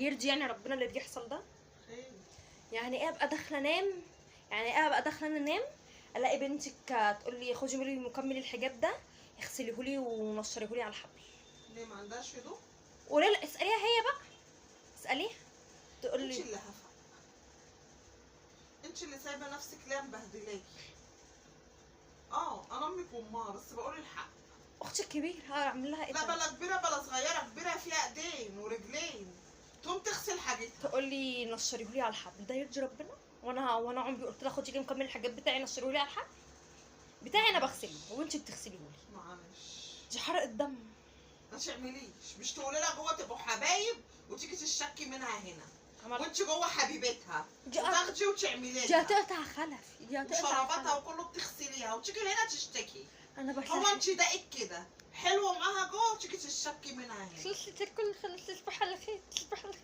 يرضي يعني ربنا اللي بيحصل ده؟ خير. يعني ايه ابقى داخله انام، يعني ايه ابقى داخله انام الاقي بنتك تقول لي خدي لي مكمل الحجاب ده اغسليه لي ونشريه لي على الحبل. ليه ما عندهاش هدوء؟ قولي لا، اساليها هي بقى، اساليها تقول انت لي. اللي هفق، انت اللي سايبه نفسك ليه مبهدلاكي. انا امك وامها، بس بقول الحق. اختي الكبيره هعمل لها ايه لا طيب؟ بلا كبيره بلا صغيره، كبيره فيها ايدين ورجلين تقوم تغسل حاجتها. تقول لي نشريه لي على الحبل، ده يرضي ربنا؟ وانا عمري قلت لها خدي لي مكمل الحجاب بتاعي نشريه لي على الحبل بتاعي؟ انا بغسله وانت بتغسليه لي. معلش دي حرقه دم. ما تعمليش، مش تقولي لها جوه تبقوا حبايب وتيجي تشتكي منها هنا، وانت جوه حبيبتها وتاخدي وتعملي دي لها هتقطع خلف، دي هتقطع وشرباتها خلف. وكله بتغسليها وتيجي هنا تشتكي. انا هو بحلف. انت دقك كده حلوه معاها جوه وتيجي تشتكي منها هنا. خلصت الكل، خلصت، تصبح على خير، تصبح على خير.